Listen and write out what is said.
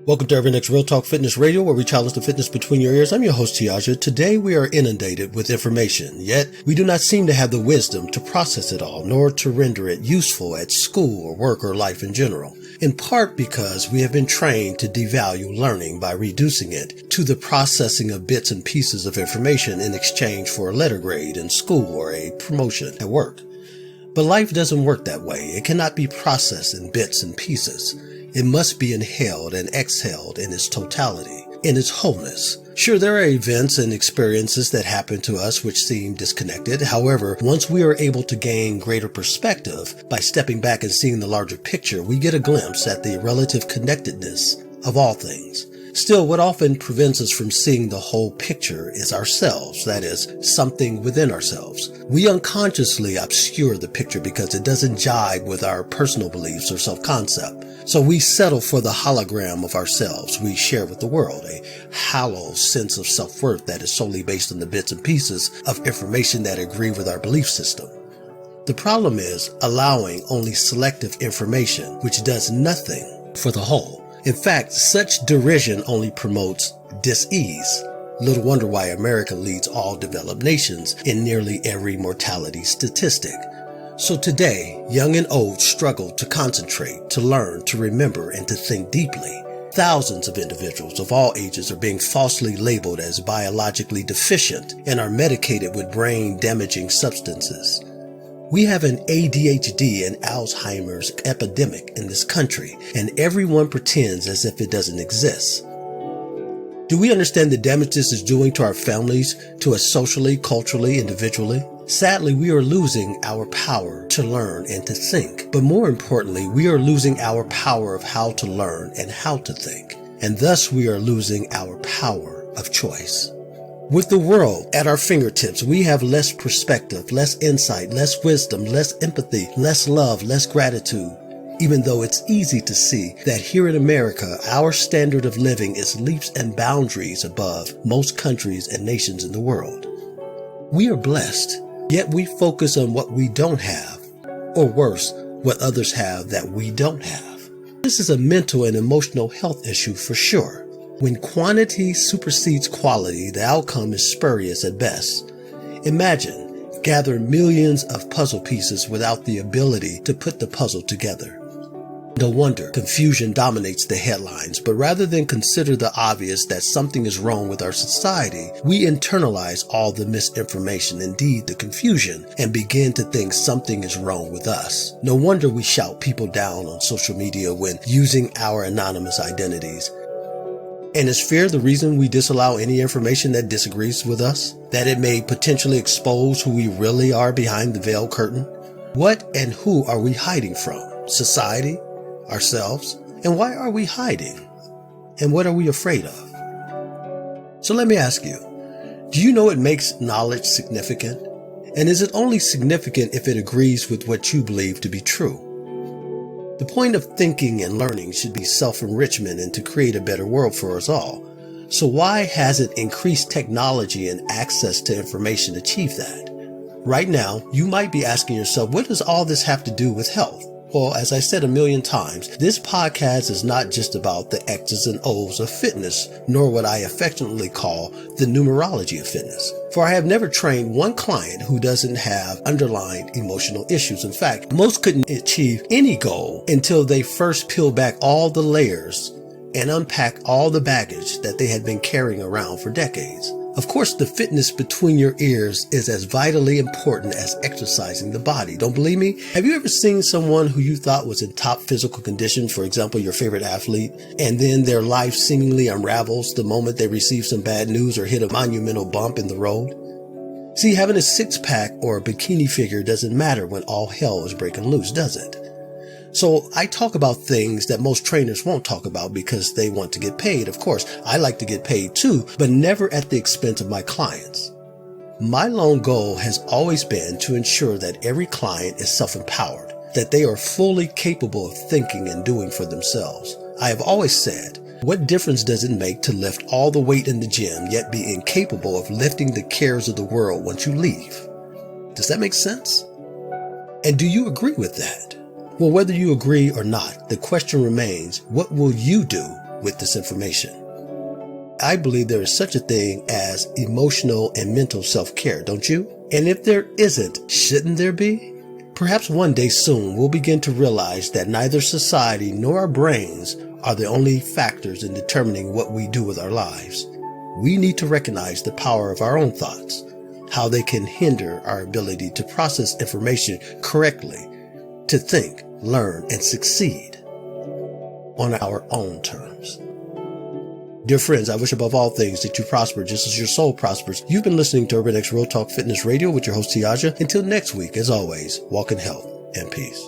Welcome to UrbanEx Real Talk Fitness Radio, where we challenge the fitness between your ears. I'm your host, Tiaja. Today we are inundated with information, yet we do not seem to have the wisdom to process it all, nor to render it useful at school or work or life in general. In part because we have been trained to devalue learning by reducing it to the processing of bits and pieces of information in exchange for a letter grade in school or a promotion at work. But life doesn't work that way. It cannot be processed in bits and pieces. It must be inhaled and exhaled in its totality, in its wholeness. Sure, there are events and experiences that happen to us which seem disconnected. However, once we are able to gain greater perspective by stepping back and seeing the larger picture, we get a glimpse at the relative connectedness of all things. Still, what often prevents us from seeing the whole picture is ourselves, that is, something within ourselves. We unconsciously obscure the picture because it doesn't jive with our personal beliefs or self-concept. So we settle for the hologram of ourselves we share with the world, a hollow sense of self-worth that is solely based on the bits and pieces of information that agree with our belief system. The problem is allowing only selective information, which does nothing for the whole. In fact, such derision only promotes dis-ease. Little wonder why America leads all developed nations in nearly every mortality statistic. So today, young and old struggle to concentrate, to learn, to remember, and to think deeply. Thousands of individuals of all ages are being falsely labeled as biologically deficient and are medicated with brain-damaging substances. We have an ADHD and Alzheimer's epidemic in this country, and everyone pretends as if it doesn't exist. Do we understand the damage this is doing to our families, to us socially, culturally, individually? Sadly, we are losing our power to learn and to think. But more importantly, we are losing our power of how to learn and how to think. And thus we are losing our power of choice. With the world at our fingertips, we have less perspective, less insight, less wisdom, less empathy, less love, less gratitude. Even though it's easy to see that here in America, our standard of living is leaps and boundaries above most countries and nations in the world. We are blessed, yet we focus on what we don't have, or worse, what others have that we don't have. This is a mental and emotional health issue for sure. When quantity supersedes quality, the outcome is spurious at best. Imagine gathering millions of puzzle pieces without the ability to put the puzzle together. No wonder confusion dominates the headlines, but rather than consider the obvious that something is wrong with our society, we internalize all the misinformation, indeed the confusion, and begin to think something is wrong with us. No wonder we shout people down on social media when using our anonymous identities. And is fear the reason we disallow any information that disagrees with us? That it may potentially expose who we really are behind the veiled curtain? What and who are we hiding from? Society? Ourselves? And why are we hiding? And what are we afraid of? So let me ask you, do you know it makes knowledge significant? And is it only significant if it agrees with what you believe to be true? The point of thinking and learning should be self-enrichment and to create a better world for us all. So why hasn't increased technology and access to information achieved that? Right now, you might be asking yourself, what does all this have to do with health? Well, as I said a million times, this podcast is not just about the X's and O's of fitness, nor what I affectionately call the numerology of fitness. For I have never trained one client who doesn't have underlying emotional issues. In fact, most couldn't achieve any goal until they first peel back all the layers and unpack all the baggage that they had been carrying around for decades. Of course, the fitness between your ears is as vitally important as exercising the body. Don't believe me? Have you ever seen someone who you thought was in top physical condition, for example, your favorite athlete, and then their life seemingly unravels the moment they receive some bad news or hit a monumental bump in the road? See, having a six-pack or a bikini figure doesn't matter when all hell is breaking loose, does it? So I talk about things that most trainers won't talk about because they want to get paid. Of course, I like to get paid too, but never at the expense of my clients. My lone goal has always been to ensure that every client is self-empowered, that they are fully capable of thinking and doing for themselves. I have always said, what difference does it make to lift all the weight in the gym yet be incapable of lifting the cares of the world once you leave? Does that make sense? And do you agree with that? Well, whether you agree or not, the question remains, what will you do with this information. I believe there is such a thing as emotional and mental self-care, don't you? And if there isn't, shouldn't there be? Perhaps one day soon we'll begin to realize that neither society nor our brains are the only factors in determining what we do with our lives. We need to recognize the power of our own thoughts, how they can hinder our ability to process information correctly, to think, learn, and succeed on our own terms. Dear friends, I wish above all things that you prosper just as your soul prospers. You've been listening to UrbanEx Real Talk Fitness Radio with your host Tiaja. Until next week, as always, walk in health and peace.